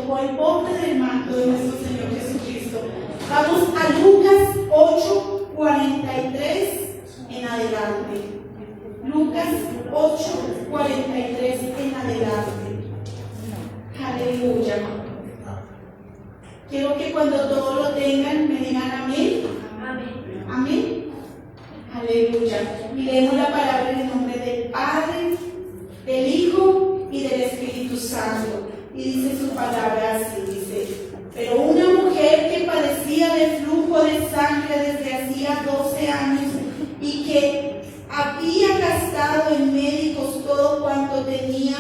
tocó el borde del manto de nuestro Señor Jesucristo. Vamos a Lucas 8:43 en adelante. Lucas 8:43 en adelante. Aleluya. Quiero que cuando todos lo tengan me digan amén. Amén. Amén. Aleluya. Miremos la palabra en el nombre del Padre, del Hijo y del Espíritu Santo. Y dice su palabra así, dice: pero una mujer que padecía de flujo de sangre desde hacía 12 años y que había gastado en médicos todo cuanto tenía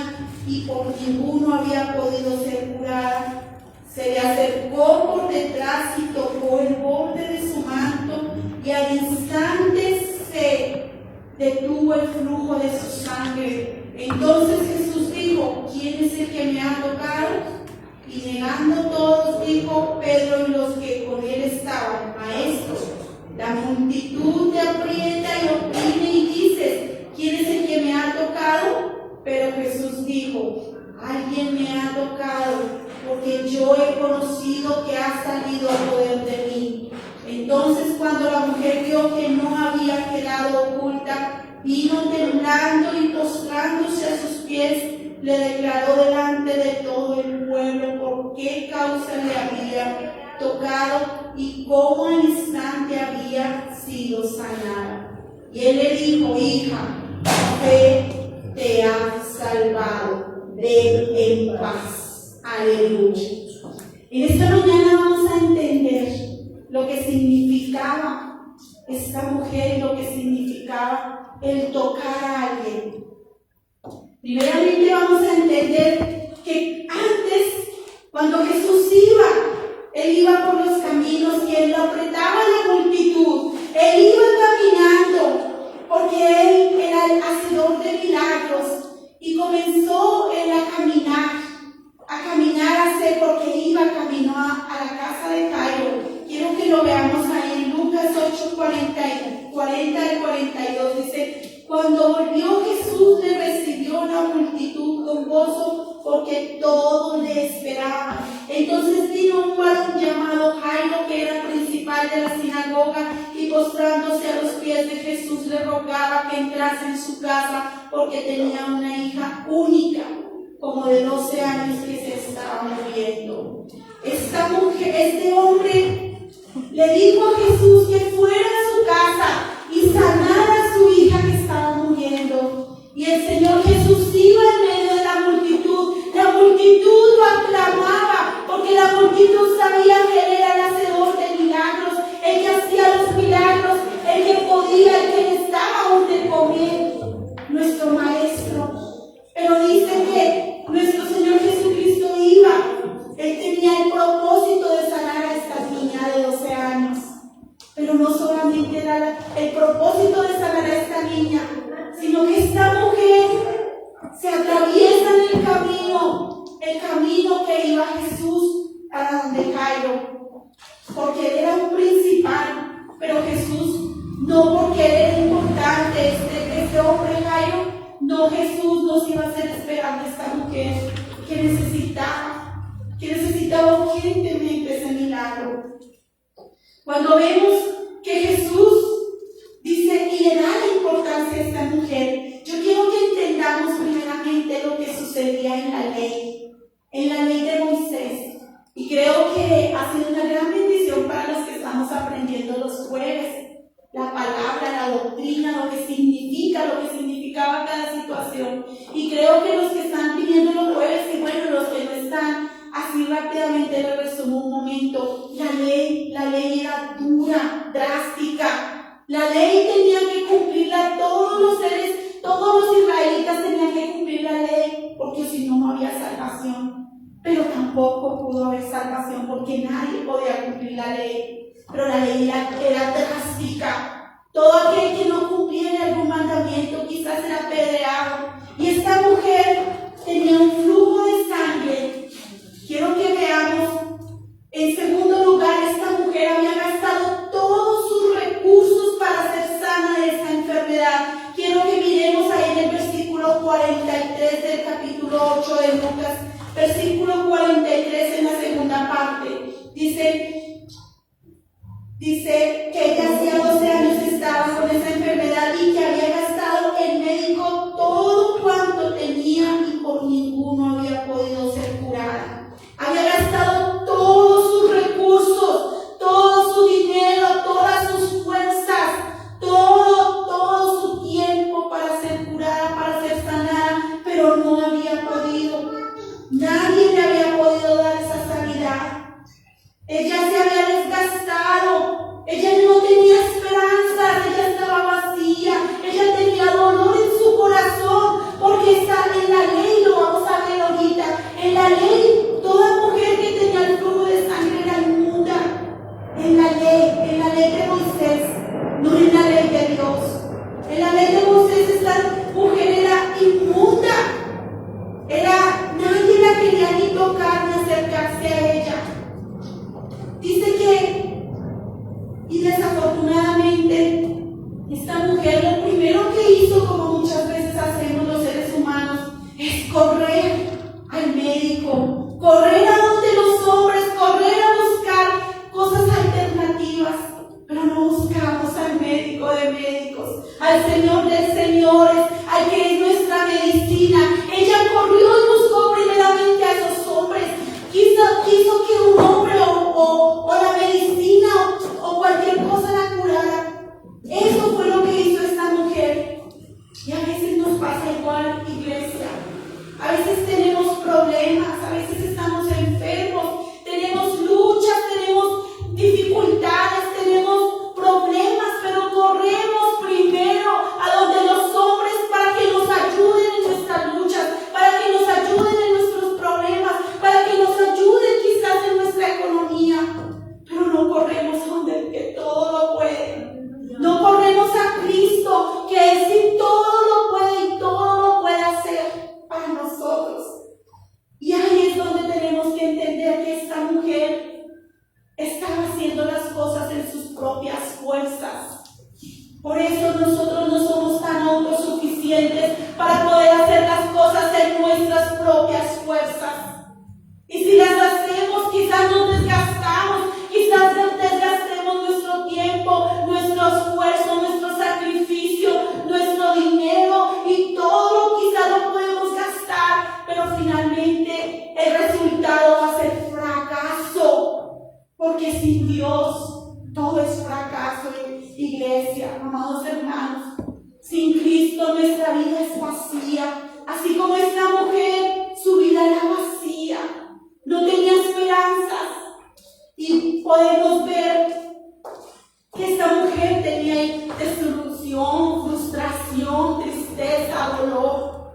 y por ninguno había podido ser curada, se le acercó por detrás y tocó el borde de su manto, y al instante se detuvo el flujo de su sangre. Entonces Jesús dijo: ¿quién es el que me ha tocado? Y negando todos, dijo Pedro y los que con él estaban: Maestro, la multitud te aprieta y oprime y dices: ¿quién es el que me ha tocado? Pero Jesús dijo: alguien me ha tocado, porque yo he conocido que ha salido poder de mí. Entonces, cuando la mujer vio que no había quedado oculta, vino temblando y postrándose a sus pies, le declaró delante de todo el pueblo por qué causa le había tocado y cómo al instante había sido sanada. Y él le dijo: hija, tu fe te ha salvado, ve en paz. Aleluya. En esta mañana vamos a entender lo que significaba esta mujer y lo que significaba el tocar a alguien. Primeramente vamos a entender que antes, cuando Jesús él iba por los caminos y él lo apretaba la multitud, él iba caminando porque él era el hacedor de milagros y comenzó él a caminar porque iba camino a la casa de Jairo. Quiero que lo veamos ahí en Lucas 8:40 al 42, dice: cuando volvió Jesús le recibió la multitud con gozo porque todos le esperaban. Entonces vino un varón llamado Jairo, que era principal de la sinagoga, y postrándose a los pies de Jesús le rogaba que entrase en su casa porque tenía una hija única, como de 12 años, que se estaba muriendo. Este hombre le dijo a Jesús que fuera a su casa y sanara a su hija que estaba muriendo. Y el Señor Jesús iba en medio de la multitud lo aclamaba, porque la multitud sabía que él era el hacedor de milagros, el que hacía los milagros, el que podía, el que estaba donde comer, nuestro Maestro. Pero dice que nuestro Señor Jesucristo él tenía el propósito de sanar a esta niña de 12 años. Pero no solamente era el propósito de sanar a esta niña, sino que esta mujer se atraviesa en el camino que iba Jesús a donde Jairo, porque él era un principal, pero Jesús, no porque él era importante, este hombre Jairo, no, Jesús nos iba a hacer esperando a esta mujer que necesitaba urgentemente ese milagro. Cuando vemos que Jesús dice y le da la importancia a esta mujer, yo quiero que entendamos primeramente lo que sucedía en la ley de Moisés. Y creo que ha sido una gran bendición para los que estamos aprendiendo los jueves, la palabra, la doctrina, lo que significaba cada situación. Y creo que los que están viniendo los jueves, y bueno, los que no están, así rápidamente lo resumo un momento. La ley era dura, drástica. La ley tenía que cumplirla todos los israelitas tenían que cumplir la ley, porque si no, no había salvación. Pero tampoco pudo haber salvación porque nadie podía cumplir la ley. Pero la ley era drástica. Todo aquel que no cumpliera algún mandamiento quizás era apedreado. Y esta mujer tenía un flujo de sangre. Quiero que veamos, en segundo lugar, esta mujer había gastado todos sus recursos para ser sana de esta enfermedad. Quiero que miremos ahí en el versículo 43 del capítulo 8 de Lucas. Versículo 43 en Dice que ella hacía 12 años estaba con esa enfermedad y que había gastado el médico todo cuanto tenía y por ninguno había podido ser curada. Había gastado todos sus recursos, todo su dinero, todas sus fuerzas, todo su tiempo para ser curada, para ser sanada, pero no había podido. Nadie le había podido dar esa sanidad. Ella se había desgastado, ella no tenía esperanzas, ella estaba vacía, ella tenía dolor en su corazón, porque está en la ley, lo vamos a ver ahorita, en la ley, toda mujer que tenía el flujo de sangre era inmunda, en la ley de Moisés, no en la ley de Dios. En la ley de Moisés esta mujer era inmunda, nadie la quería ni tocar ni acercarse a ella. Dice que, y desafortunadamente, esta mujer lo primero que hizo, como muchas veces hacemos los seres humanos, es correr al médico, correr a donde los hombres, correr a buscar cosas alternativas, pero no buscamos al médico de médicos, al Señor de señores, al que es nuestra medicina. Ella corrió y buscó primeramente a esos hombres, quiso que un hombre o la medicina o cualquier cosa la curara. Eso fue lo que hizo esta mujer. Y a veces nos pasa igual, iglesia. A veces tenemos problemas, a veces estamos enfermos, tenemos luchas, tenemos dificultades, tenemos problemas, pero corremos primero a donde los hombres para que nos ayuden en nuestras luchas, para que nos ayuden en nuestros problemas, para que nos ayuden quizás en nuestra economía. Pero no corremos a donde el que todo lo puede. No corremos a Cristo, que Él sí todo lo puede y todo lo puede hacer para nosotros. Y ahí es donde tenemos que entender que esta mujer estaba haciendo las cosas en sus propias fuerzas. Por eso nosotros no somos tan autosuficientes para poder hacer las cosas en nuestras propias fuerzas. Y si las hacemos, quizás nos desgastamos, quizás desgastemos nuestro tiempo, nuestro esfuerzo, nuestro sacrificio, nuestro dinero y todo quizás lo podemos gastar, pero finalmente el resultado va a ser fracaso, porque sin Dios todo es fracaso, iglesia, amados hermanos. Sin Cristo nuestra vida es vacía, así como esta mujer, su vida era vacía, no tenía esperanzas. Y podemos ver que esta mujer tenía desilusión, frustración, tristeza, dolor.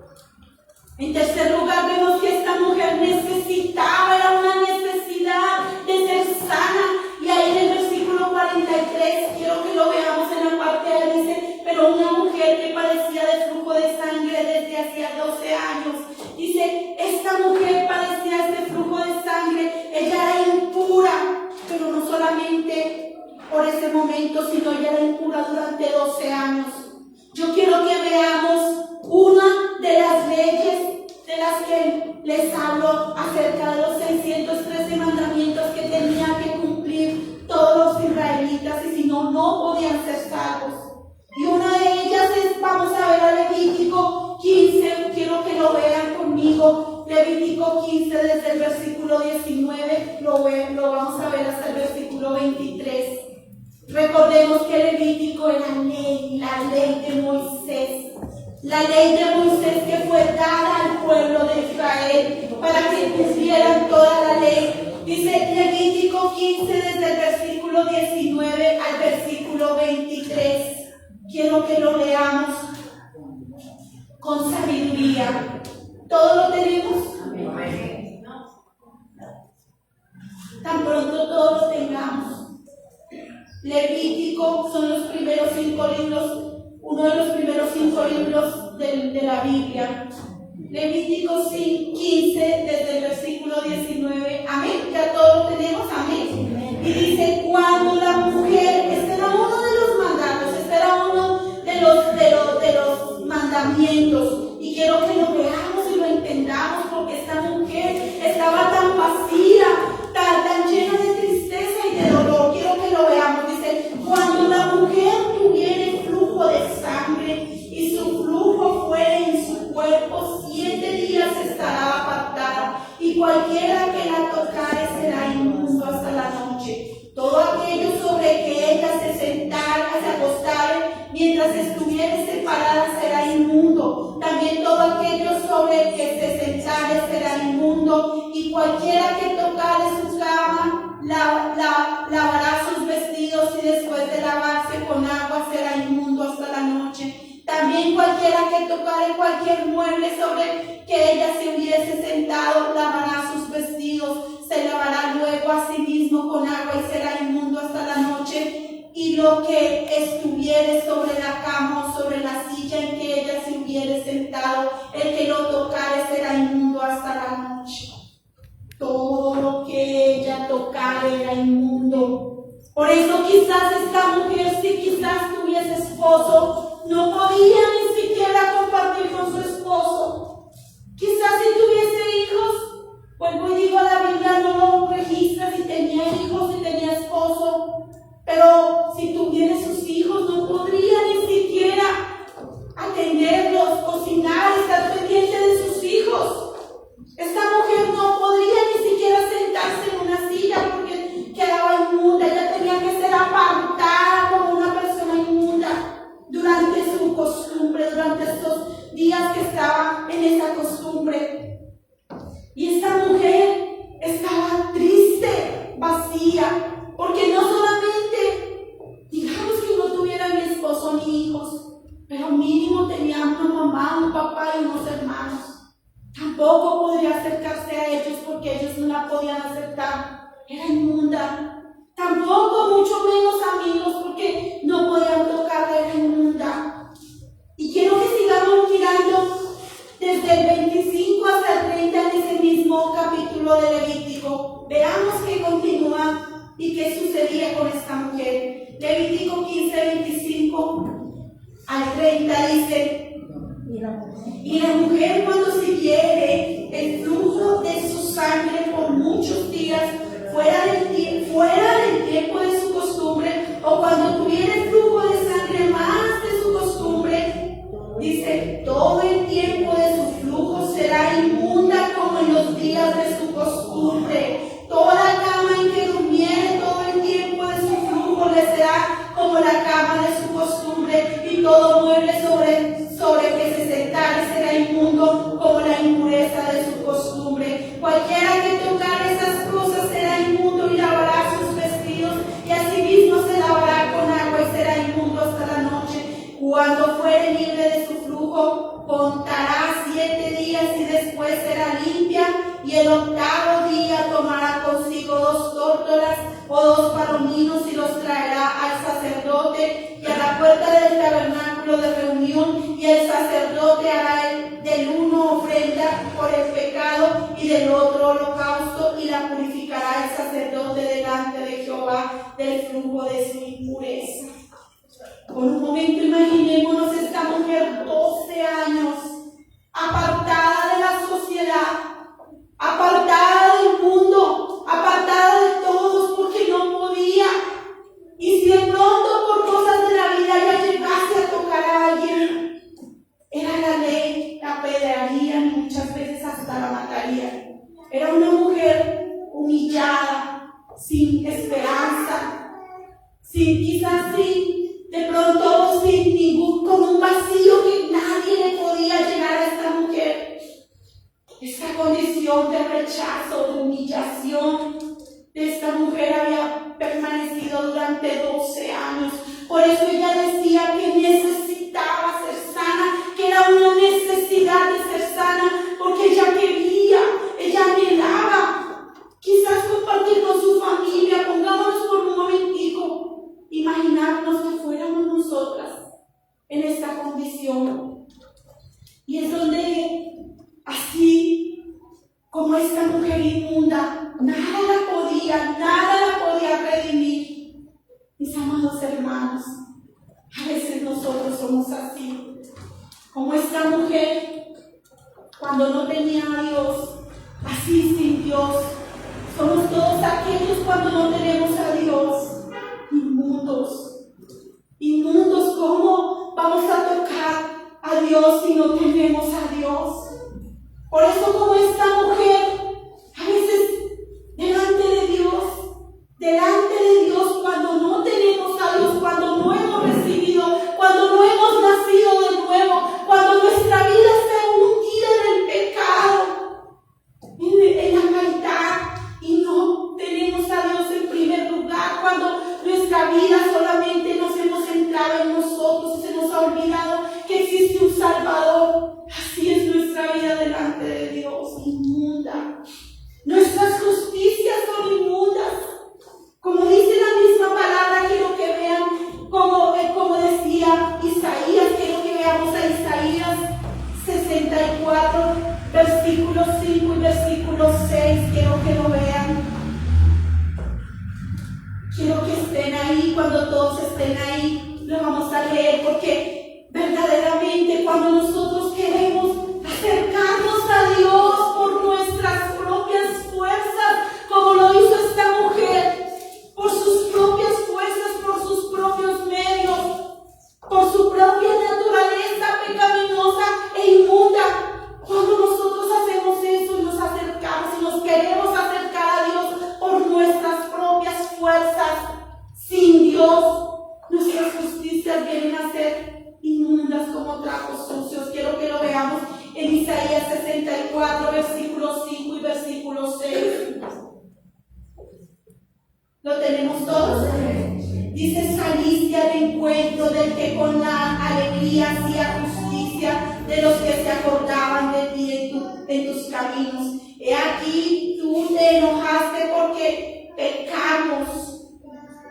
En tercer lugar, vemos que esta mujer necesitaba, era una necesidad de ser sana. Y ahí en el versículo 43, quiero que lo veamos en la parte de dice, pero una mujer que padecía de flujo de sangre desde hacía 12 años. Dice, esta mujer padecía este flujo de sangre, ella era impura, pero no solamente por ese momento, sino ella era impura durante 12 años. Yo quiero que veamos una de las leyes de las que les hablo acerca de los 613 mandamientos que tenían que cumplir todos los israelitas, y si no, no podían ser salvos. Y una de ellas es, vamos a ver a Levítico 15, quiero que lo vean conmigo, Levítico 15 desde el versículo 19, lo vamos a ver hasta el versículo 23. Recordemos que Levítico era la ley de Moisés. La ley de Moisés que fue dada al pueblo de Israel para que cumplieran toda la ley. Dice Levítico 15 desde el versículo 19 al versículo 23. Quiero que lo leamos con sabiduría. ¿Todo lo tenemos? Amén. Tan pronto todos lo tengamos. Levítico son los primeros 5 libros, uno de los primeros 5 libros de la Biblia. Levítico 15 desde el versículo 19. Amén. Ya todos lo tenemos. Amén. Y dice, cuando la mujer, este era uno de los mandatos, este era uno de los mandamientos. Y quiero que lo veamos y lo entendamos, porque esta mujer estaba tan vacía, tan llena de tristeza y de dolor. Quiero que lo veamos. Dice, cualquiera que la tocare será inmundo hasta la noche. Todo aquello sobre que ella se sentare, se acostare, mientras estuviere separada será inmundo. También todo aquello sobre que se sentare será inmundo, y cualquiera que tocare su cama lavará sus vestidos, y después de lavarse con agua será inmundo hasta la noche. También cualquiera que tocare cualquier mueble sobre que ella se hubiese sentado lavará sus vestidos, se lavará luego a sí mismo con agua y será inmundo hasta la noche. Y lo que estuviere sobre la cama o sobre la silla en que ella se hubiere sentado, el que lo tocare será inmundo hasta la noche. Todo lo que ella tocare era inmundo. Por eso quizás esta mujer, si quizás tuviese esposo, no podía ni siquiera compartir con su esposo. Quizás si tuviese hijos, vuelvo y digo, la Biblia no lo registra si tenía hijos, si tenía esposo, pero si tuviera sus hijos no podría ni siquiera atenderlos, cocinar, estar pendiente de sus hijos. Esta mujer no podría ni siquiera sentarse en una silla porque quedaba inmunda. Ella tenía que ser apartada como una persona inmunda durante su costumbre, durante estos días que estaba en esa costumbre. Y esta mujer estaba triste, vacía, porque no solamente, digamos que no tuviera ni esposo ni hijos, pero mínimo tenía una mamá, un papá y unos hermanos. Tampoco podría acercarse a ellos porque ellos no la podían aceptar, era inmunda. Tampoco, mucho menos amigos, porque no podían tocarla, era inmunda. Y quiero que sigamos mirando desde el 25 hasta el 30 en ese mismo capítulo de Levítico. Veamos qué continúa y qué sucedía con esta mujer. Levítico 15, 25 al 30 dice: y la mujer, cuando siguiere el flujo de su sangre por muchos días, fuera del tiempo de su costumbre, o cuando tuviera el flujo de sangre más de su costumbre, dice, todo el tiempo de su flujo será inmunda como en los días de su costumbre. Toda cama en que durmiere todo el tiempo de su flujo le será como la cama de su costumbre, y todo mueble sobre que se sentare será inmundo como la impureza de su costumbre. Cualquiera que tocare esas cosas será inmundo y lavará sus vestidos, y asimismo se lavará con agua y será inmundo hasta la noche. Cuando fuere libre de su flujo, contará 7 días y después será limpia, y el 8º día tomará consigo 2 tórtolas o 2 palominos y los traerá al sacerdote y a la puerta del tabernáculo de reunión, y el sacerdote hará del uno ofrenda por el pecado y del otro holocausto, y la purificará el sacerdote delante de Jehová del flujo de su impureza. Por un momento imaginémonos esta mujer, 12 años, apartada de la sociedad, apartada del mundo, apartada de todos porque no podía. Y si de pronto por cosas de la vida ya llegase a tocar a alguien, era la ley, la apedrearían y muchas veces hasta la matarían. Era una mujer humillada, sin esperanza, quizás de pronto sin ningún, con un vacío que nadie le podía llegar a esta mujer. Esta condición de rechazo, de humillación de esta mujer había permanecido durante 12 años. Por eso ella decía que necesitaba ser sana, que era una necesidad de ser sana, porque ella quería, ella anhelaba quizás compartir con su familia. Pongámonos por un momentico, imaginarnos que fuéramos nosotras en esta condición. Y es donde, así como esta mujer inmunda, nada la podía redimir. Mis amados hermanos, a veces nosotros somos así, como esta mujer, cuando no tenía a Dios, así sin Dios. Somos todos aquellos cuando no tenemos a Dios, inmundos. ¿Cómo vamos a tocar a Dios si no tenemos a Dios? Por eso, como esta mujer, a estén ahí, lo vamos a leer, porque verdaderamente cuando nosotros queremos acercarnos a Dios por nuestras propias fuerzas, como lo hizo esta mujer, por sus propias fuerzas, por sus propios medios, por su propia naturaleza pecaminosa e inmunda, cuando nosotros hacemos eso y nos acercamos y nos queremos acercar a Dios por nuestras propias fuerzas, sin Dios, nuestras justicias vienen a ser inmundas como trapos sucios. Quiero que lo veamos en Isaías 64, versículo 5 y versículo 6. ¿Lo tenemos todos? Dice: saliste al encuentro del que con la alegría hacía justicia, de los que se acordaban de ti en tus caminos. He aquí, tú te enojaste porque pecamos.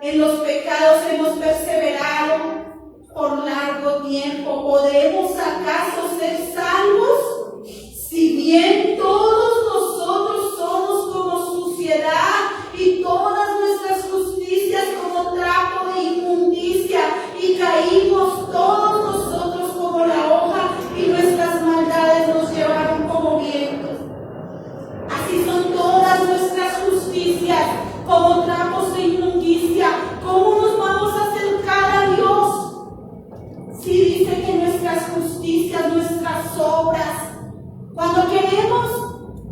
En los pecados hemos perseverado por largo tiempo. ¿Podremos acaso ser salvos? Si bien todos nosotros somos como suciedad y todas nuestras justicias como trapo de inmundicia, y caímos todos nosotros como la hoja, y nuestras maldades nos llevaron como vientos. Así son todas nuestras justicias, como trapos de inmundicia. ¿Cómo nos vamos a acercar a Dios? Si dice que nuestras justicias, nuestras obras, cuando queremos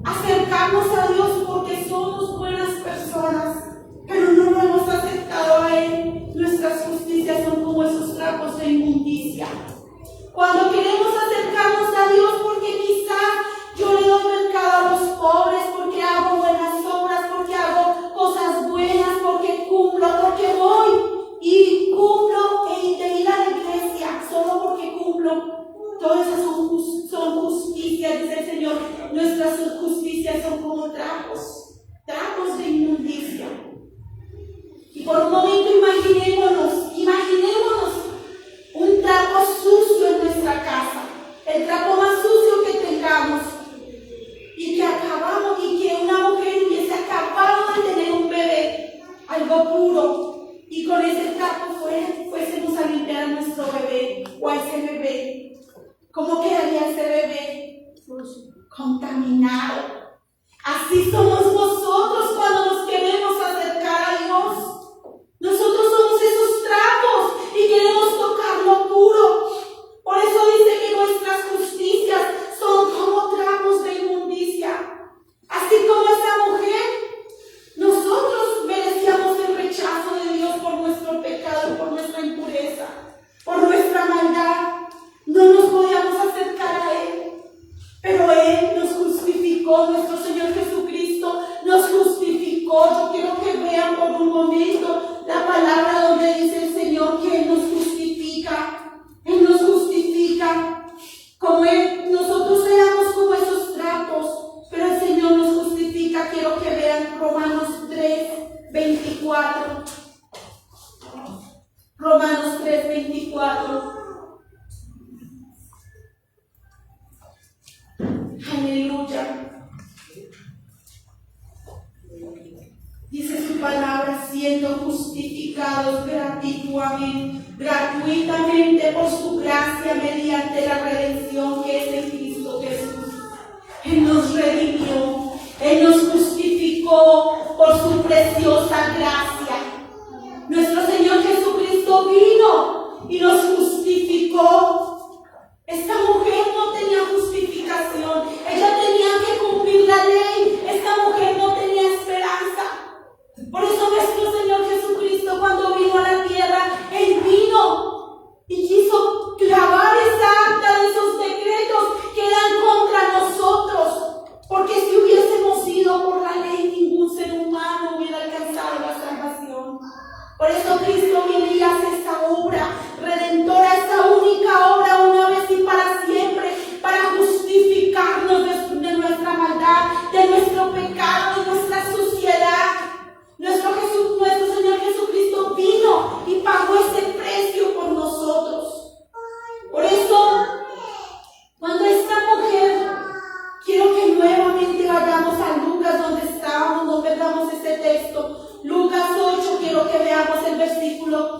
acercarnos a Dios porque somos buenas personas, pero no lo hemos aceptado a Él, nuestras justicias son como esos trapos de inmundicia. Cuando queremos acercarnos a Dios porque quizás yo le doy mercado a los pobres, porque hago buenas obras, porque hago cosas buenas, porque cumplo, porque voy y cumplo de ir a la iglesia, solo porque cumplo. Todas esas son justicias, dice el Señor. Nuestras justicias son como trapos de inmundicia. Y por un momento imaginémonos un trapo sucio en nuestra casa, el trapo más sucio que tengamos, y que acabamos, y que una mujer hubiese acabado de tener un bebé, algo puro, y con ese trapo fuésemos a limpiar a nuestro bebé o a ese bebé. ¿Cómo quedaría ese bebé? Contaminado. Así somos nosotros cuando nos queremos acercar a Dios. Nosotros somos esos trapos y queremos tocar lo puro. Por eso dice que nuestras justicias son como trapos de inmundicia. Así como esa mujer, nosotros merecíamos el rechazo de Dios por nuestro pecado, por nuestra impureza, por nuestra maldad. No nos podíamos acercar a Él, pero Él nos justificó. Nuestro Señor Jesucristo nos justificó. Yo quiero que vean por un momento la palabra donde dice el Señor que Él nos justifica. Él nos justifica. Como nosotros éramos como esos trapos, pero el Señor nos justifica. Quiero que vean Romanos 3, 24. Romanos 3, 24. Aleluya. Dice su palabra: siendo justificados gratuitamente por su gracia mediante la redención que es en Cristo Jesús. Él nos redimió, Él nos justificó por su preciosa gracia. Nuestro Señor Jesucristo vino y nos justificó. Esta mujer no tenía justificación, ella tenía que cumplir la ley. Esta mujer no tenía esperanza. Por eso nuestro Señor Jesucristo, cuando vino a la tierra, Él vino y quiso clavar esa acta de esos decretos que eran contra nosotros, porque si hubiésemos ido por la ley, ningún ser humano hubiera alcanzado la salvación. Por eso Cristo viene y hace esa obra redentora, esa única obra, una vez y para siempre, para justificarnos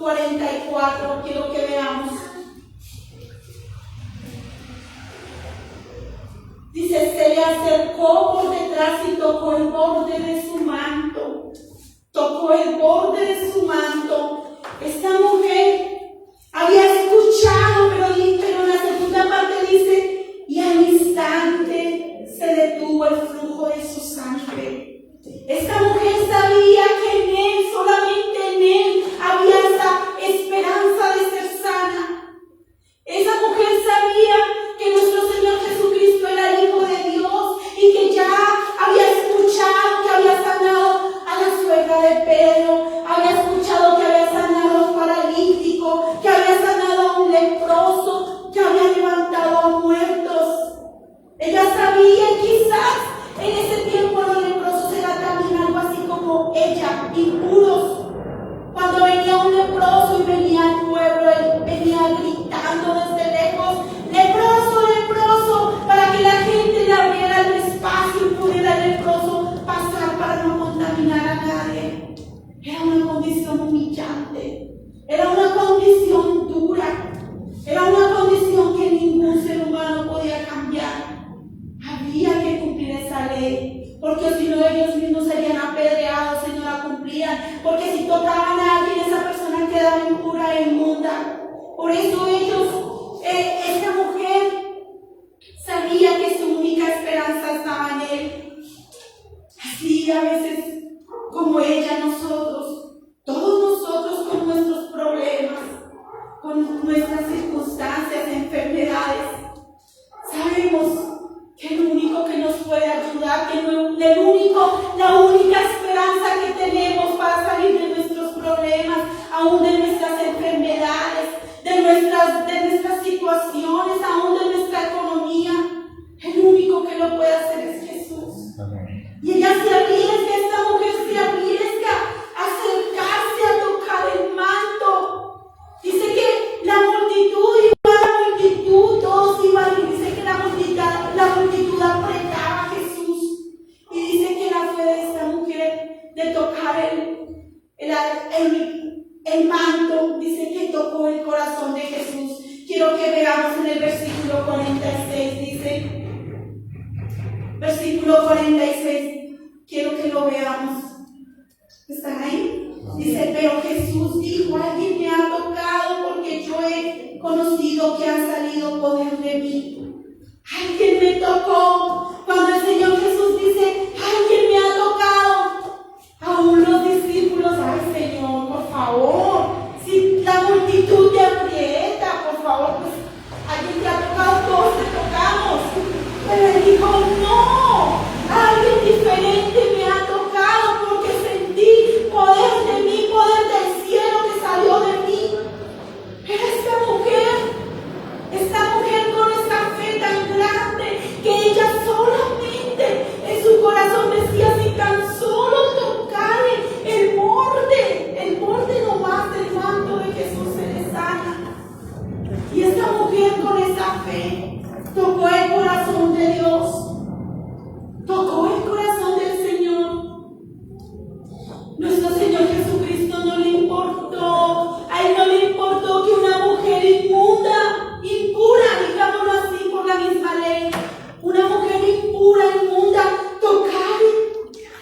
44, quiero que veamos. Dice, se le acercó por detrás y tocó el borde de su manto. Tocó el borde de su manto. Esta mujer había escuchado, pero en la segunda parte dice, y al instante se detuvo el flujo de su sangre. Esta mujer sabía que en él, solamente en él, había esa esperanza de ser sana. Esa mujer sabía que nuestro Señor Jesucristo era el Hijo de Dios y que ya había escuchado que había sanado a la suegra de Pedro, había escuchado que había sanado a un paralítico, que había sanado a un leproso, que había levantado a muertos. Ella sabía, quizás en ese tiempo los leprosos eran también algo así como ella, impuros. Cuando venía un leproso y venía al pueblo, él venía gritando desde lejos, leproso, leproso, para que la gente le abriera el espacio y pudiera el leproso pasar para no contaminar a nadie. Era una condición humillante, era una condición dura, era una condición que ningún ser humano podía cambiar. Había que cumplir esa ley, porque si no ellos mismos serían apedreados si no la cumplían, porque si tocaban a alguien esa persona quedaba impura e inmunda. Por eso esta mujer sabía que su única esperanza estaba en él. Así a veces como ella, todos nosotros con nuestros problemas, con nuestras circunstancias, enfermedades, sabemos que el único que nos puede ayudar, la única esperanza que tenemos para salir de nuestros problemas, aún de nuestras enfermedades, de nuestras situaciones, aún de nuestra economía, el único que lo puede hacer es Jesús. Amén. Y ella se arriesga, esta mujer se arriesga a acercarse a tocar el manto. Dice que la multitud, todos iban, y dice que la multitud apretaba a Jesús. Y dice que la fe de esta mujer de tocar el manto, dice que tocó el corazón de Jesús. Quiero que veamos en el versículo 46, dice, versículo 46, quiero que lo veamos. ¿Están ahí? Dice, pero Jesús dijo, alguien me ha tocado porque yo he conocido que ha salido poder de mí. Alguien me tocó. Cuando el Señor Jesús dice, alguien me ha tocado, aún los discípulos, ay Señor, por favor, si la multitud te aprieta, por favor, pues alguien te ha tocado, todos te tocamos. Pero él dijo, no, alguien diferente me ha tocado porque sentí poder de mí, poder del cielo que salió de mí. Pero esta mujer con esta fe tan grande, que ella solamente en su corazón decía, si tan solo tocare el borde nomás del manto de Jesús se le sana. Y esta mujer con esa fe tocó el corazón de Dios, tocó el corazón del Señor. Nuestro Señor Jesucristo no le importó, a él no le importó que una mujer inmunda, impura, digámoslo así por la misma ley, una mujer impura, inmunda, tocar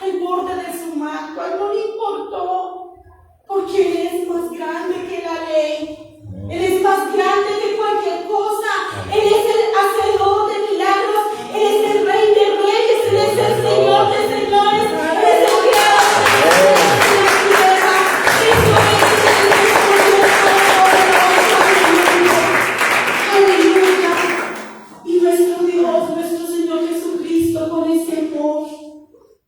el borde de su manto. A él no le importó, porque él es más grande que la ley, él es más grande que cualquier cosa, él es el hacedor de milagros, él es el Rey de reyes, él es el Señor de señores, él es el creador. Y nuestro Dios, nuestro Señor Jesucristo, con ese amor,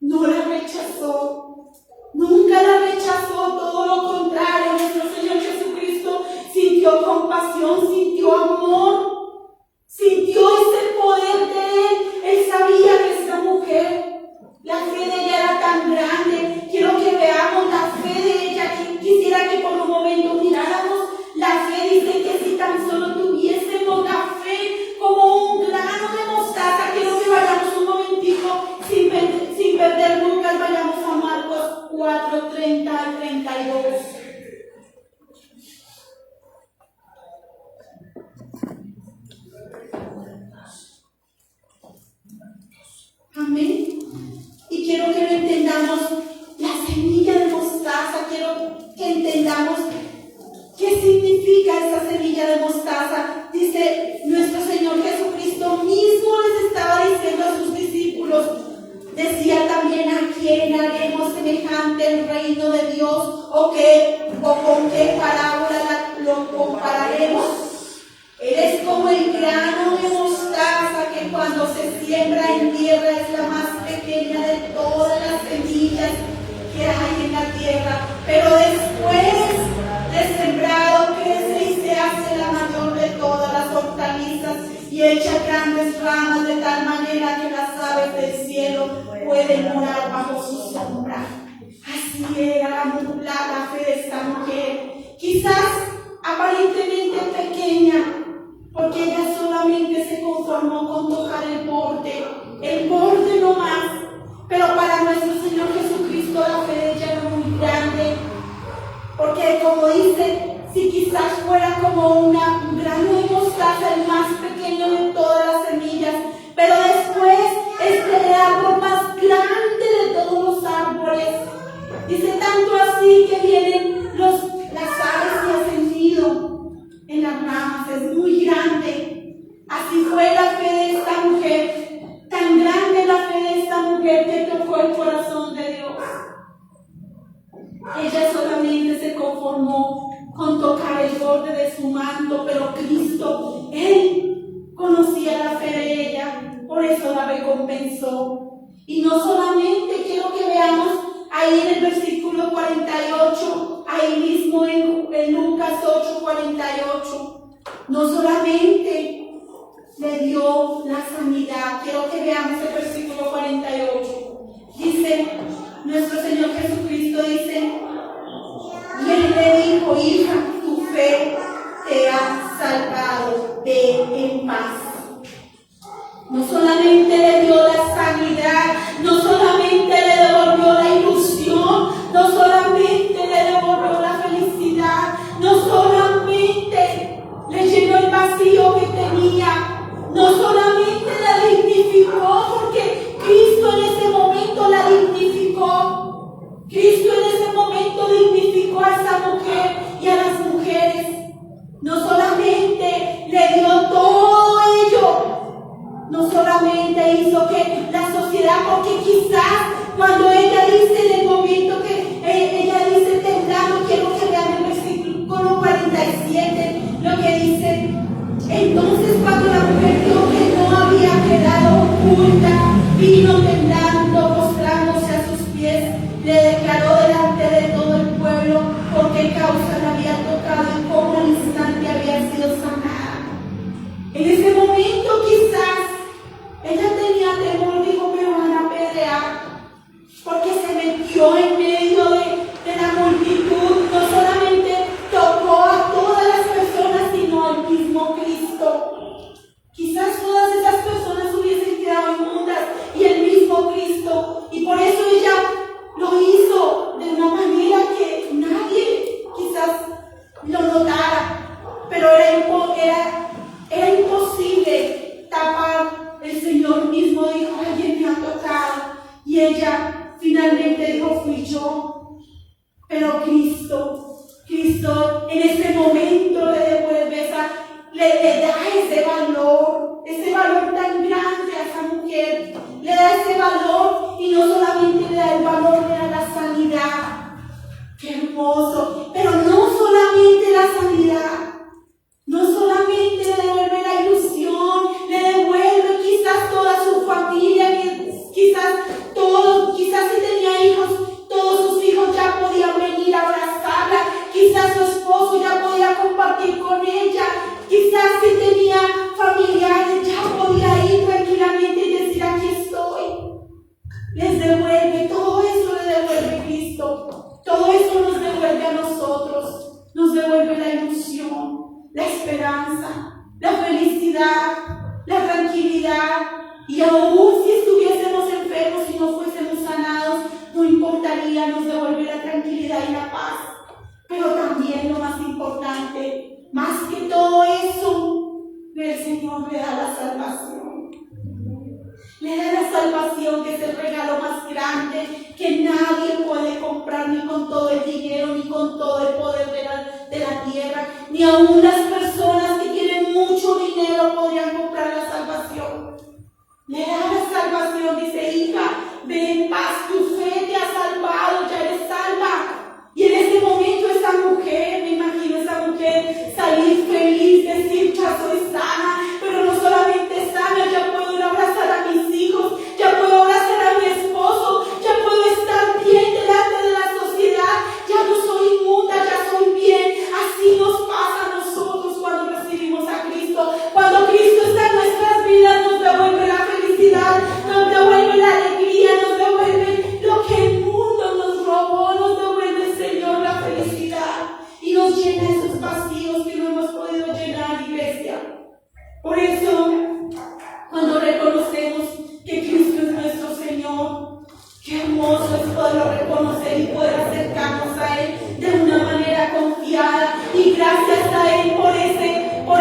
no la rechazó, nunca la rechazó, todo lo contrario. Nuestro Señor Jesucristo sintió compasión, sintió amor, sintió ese poder de Él. Él sabía que esta mujer, la fe de ella era tan grande. Quiero que veamos la fe de ella. Quisiera que por un momento miráramos la fe. Dice que si tan solo tuviésemos la fe como un grano de mostaza. Quiero que vayamos un momentito sin perder Lucas. Vayamos a Marcos 4, 30 al 32. semejante el reino de Dios? ¿O con qué parábola lo compararemos? Él es como el grano de mostaza que cuando se siembra en tierra es la más pequeña de todas las semillas que hay en la tierra, pero después de sembrado crece y se hace la mayor de todas las hortalizas y echa grandes ramas de tal manera que las aves del cielo pueden morar bajo su sombra. Así era la fe de esta mujer, quizás aparentemente pequeña, porque ella solamente se conformó con tocar el borde no más. Pero para nuestro Señor Jesucristo la fe de ella era muy grande, porque como dice, si quizás fuera como un grano de mostaza, el más pequeño de todas las semillas, pero después es el árbol más grande de todos los árboles. Dice tanto así que vienen las aves y hacen nido en las ramas, es muy grande. Así fue la fe de esta mujer. Tan grande la fe de esta mujer que tocó el corazón de Dios. Ella solamente se conformó con tocar el borde de su manto, pero Cristo, Él conocía la fe de ella, por eso la recompensó. Y no solamente, quiero que veamos ahí en el versículo 48, ahí mismo en Lucas 8:48, no solamente le dio la sanidad. Quiero que veamos el versículo 48. Dice, nuestro Señor Jesucristo dice, y Él le dijo, hija, tu fe te ha salvado, ve en paz. No solamente le dio la sanidad, no solamente le devolvió la ilusión, no solamente le devolvió la felicidad, no solamente le llenó el vacío que tenía, no solamente la dignificó, porque Cristo en ese momento la dignificó. Cristo en ese momento dignificó a esa mujer y a las mujeres. No solamente le dio todo ello, no solamente hizo que la sociedad, porque quizás cuando ella dice en el momento que ella dice temblando, quiero que vean el versículo 47, lo que dice. Entonces cuando la mujer vio que no había quedado oculta, vino temblando, postrándose a sus pies, le declaró delante de todo el pueblo por qué causa la había tocado y cómo al instante había sido sanada. En ese momento quizás ella tenía temor, dijo, me van a apedrear, porque se metió en medio de la multitud, no solamente tocó a todas las personas, sino al mismo Cristo. Quizás todas esas personas hubiesen quedado inmundas y el mismo Cristo, y por eso ella lo hizo de una manera que nadie quizás lo notara, pero era imposible tapar. El Señor mismo dijo, alguien me ha tocado, y ella finalmente dijo, fui yo. Pero Cristo en ese momento le devuelve le da ese valor tan grande a esa mujer, le da ese valor, y no solamente le da el valor, le da la sanidad. ¡Qué hermoso! Pero no solamente la sanidad, no solamente le devuelve la ilusión, le devuelve quizás toda su familia, quizás si tenía hijos, todos sus hijos ya podían venir a abrazarla, quizás su esposo ya podía compartir con ella, quizás si tenía familiares ya podía ir tranquilamente y decir, aquí estoy. Les devuelve, todo eso le devuelve Cristo, todo eso nos devuelve a nosotros, nos devuelve la ilusión, la esperanza, la felicidad, la tranquilidad, y aún si estuviésemos enfermos y no fuésemos sanados, no importaría, nos devuelve la tranquilidad y la paz. Pero también lo más importante, más que todo eso, el Señor le da la salvación. Le da la salvación, que es el regalo más grande que nadie puede comprar, ni con todo el dinero, ni con todo el poder de la tierra, ni aún las personas que tienen mucho dinero podrían comprar la salvación. Le da la salvación, dice, hija, ve en paz, tu fe te ha salvado, poderlo reconocer y poder acercarnos a Él de una manera confiada. Y gracias a Él por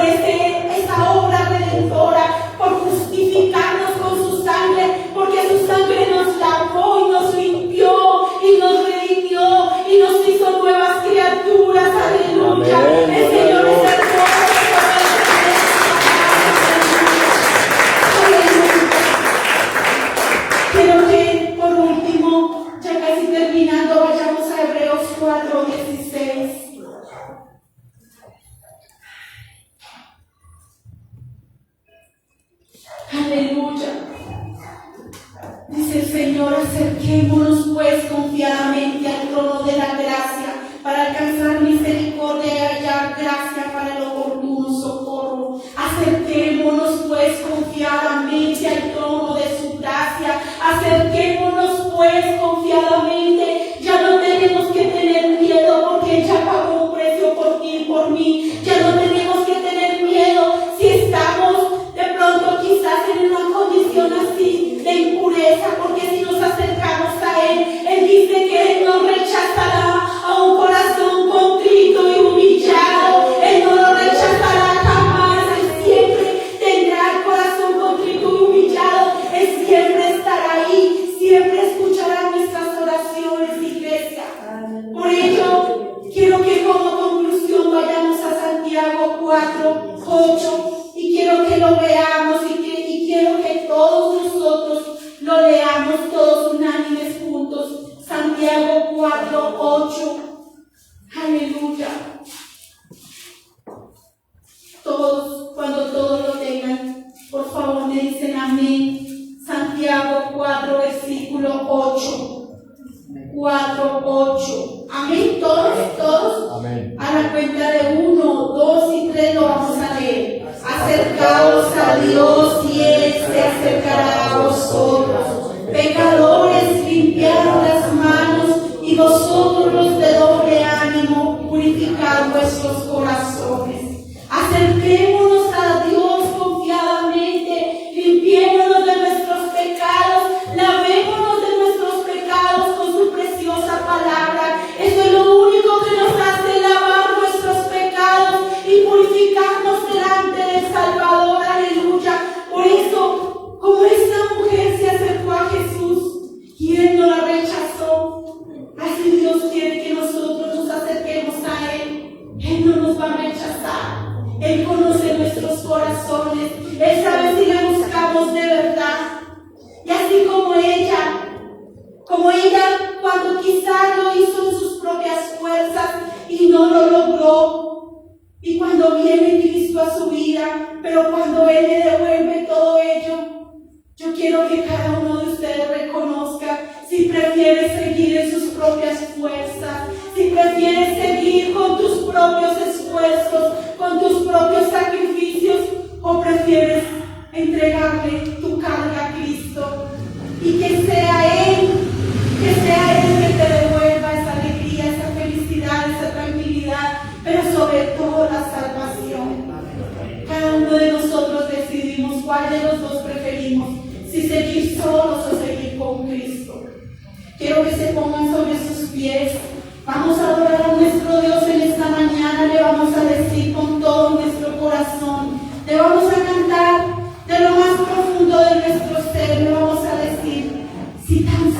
esa obra redentora, por justificarnos con su sangre, porque su sangre nos lavó y nos limpió y nos redimió y nos hizo nuevas criaturas. Aleluya. Amén. El Señor es hermoso. Quiero que por último, ya casi terminando, vayamos a Hebreos 4:16. Aleluya. Dice el Señor: acerquémonos pues confiadamente al trono de la gracia para alcanzar misericordia y hallar gracia para el oportuno socorro. Acerquémonos pues confiadamente al trono de su gracia. Acerquémonos pues confiadamente. Ya no tenemos que tener miedo porque ya pagó un precio por ti y por mí. Ya no tenemos que tener miedo si estamos de pronto quizás en una condición así de impureza, porque si nos acercamos a Él dice que Él no rechazará a un corazón contrito y humillado. Él no lo rechazará jamás. Él siempre tendrá el corazón contrito y humillado. Él siempre estará ahí, siempre escuchará nuestras oraciones, iglesia. Por ello, quiero que como conclusión vayamos a Santiago 4:8 y quiero que lo veamos y quiero que todos nosotros lo leamos todos unánimes juntos. Santiago 4:8. Aleluya. Todos, cuando todos lo tengan, por favor me dicen amén. Santiago 4, versículo 8. 4:8. Amén. Todos. Amén. A la cuenta de 1, 2 y 3 lo vamos a leer. Acercaos a Dios y Él se acercará a vosotros. Pecadores, limpiad las manos, y vosotros los de doble ánimo, purificad vuestros corazones. Acerquémonos a Dios confiadamente, limpiémonos de nuestros pecados, lavémonos de nuestros pecados con su preciosa palabra. Eso es lo único que nos hace lavar nuestros pecados y purificarnos delante del Salvador. Aleluya. Por eso, como esta mujer se acercó a Jesús y Él no la rechazó, así Dios quiere que nosotros nos acerquemos a Él. Él no nos va a rechazar. Él conoce nuestros corazones. Él sabe si le buscamos de verdad. Y así como ella cuando quizá lo hizo en sus propias fuerzas y no lo logró, y cuando viene Cristo a su vida, pero cuando Él le devuelve todo ello, yo quiero que cada uno de ustedes reconozca si prefiere seguir en sus propias fuerzas, si prefiere seguir con tus propios esfuerzos, con tus propios sacrificios, o prefieres entregarle tu carga a Cristo y que sea Él que te devuelva esa alegría, esa felicidad, esa tranquilidad, pero sobre todo la salvación. Cada uno de nosotros decidimos cuál de los dos preferimos, si seguir solos o seguir con Cristo. Quiero que se pongan sobre sus pies. Vamos a adorar a nuestro Dios en esta mañana. Le vamos a decir con todo nuestro corazón. Le vamos a cantar de lo más profundo de nuestro ser. Le vamos a decir: si tan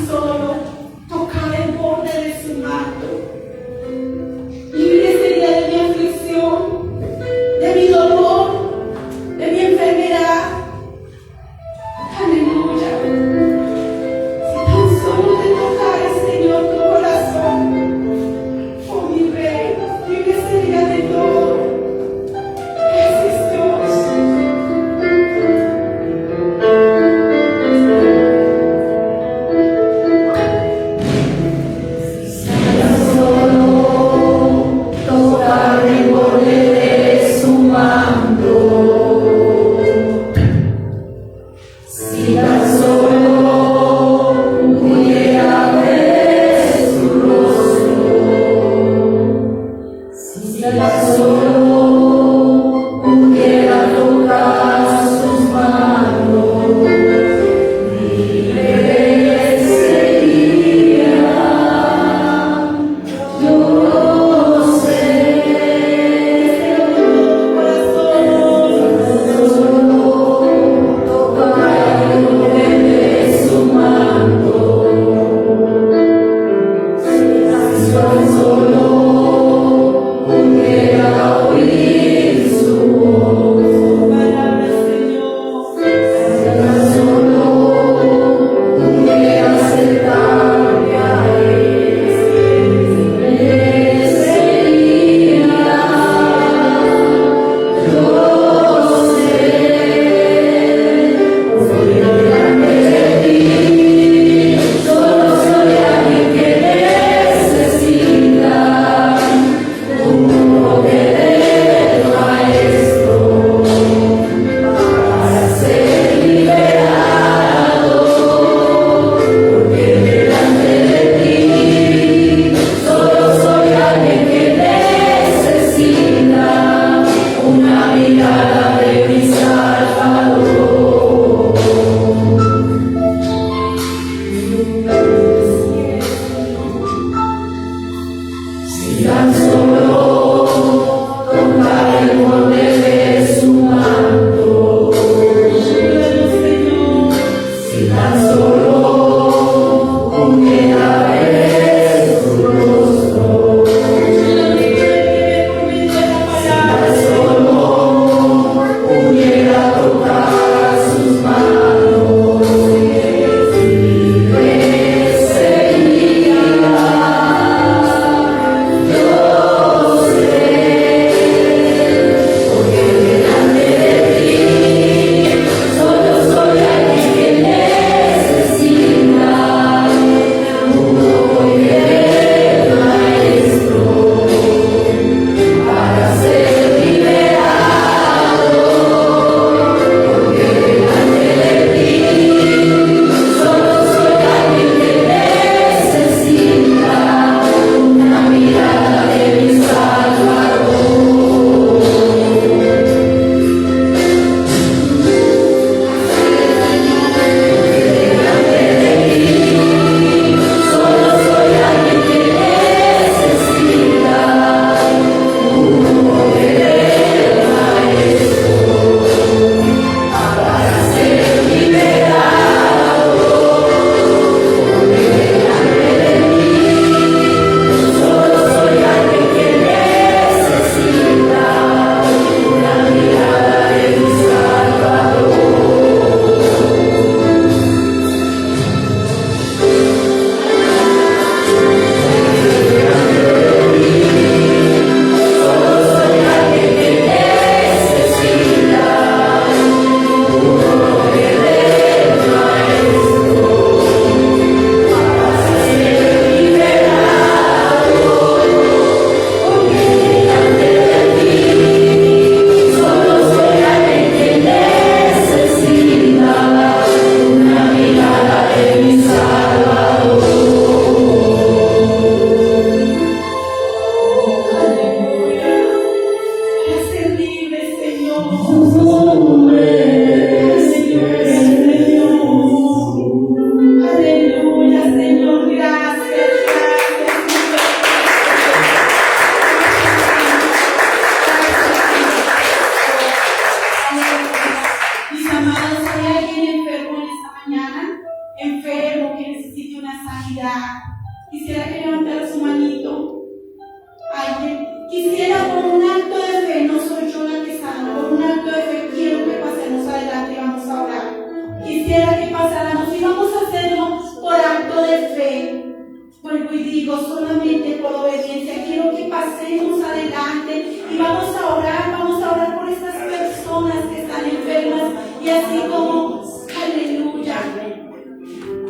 digo solamente por obediencia. Quiero que pasemos adelante y vamos a orar por estas personas que están enfermas y así como, aleluya.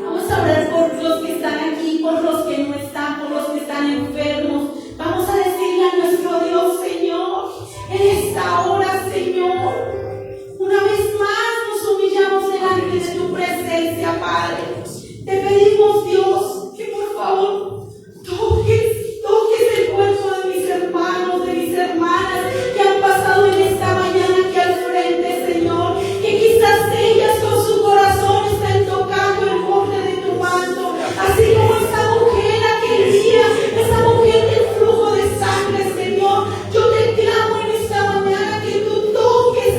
Vamos a orar por los que están aquí, por los que no están, por los que están enfermos. Vamos a decirle a nuestro Dios, Señor, en esta hora, Señor, una vez más nos humillamos delante de tu presencia, Padre. Te pedimos, Dios, que por favor toques el cuerpo de mis hermanos, de mis hermanas que han pasado en esta mañana aquí al frente, Señor, que quizás ellas con su corazón estén tocando el borde de tu manto, así como esta mujer aquel día, esa mujer del flujo de sangre, Señor. Yo te clamo en esta mañana que tú toques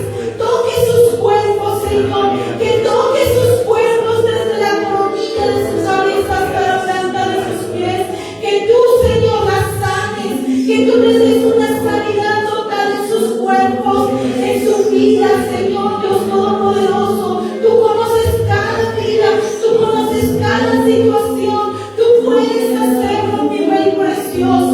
sus cuerpos, Señor, que toques sus cuerpos desde la coronilla de sus cabezas hasta la planta de sus pies, que tú, Señor, las sanes, que tú les des una sanidad total en sus cuerpos, en su vida, Señor Dios Todopoderoso. Tú conoces cada vida, tú conoces cada situación, tú puedes hacerlo, mi Rey precioso.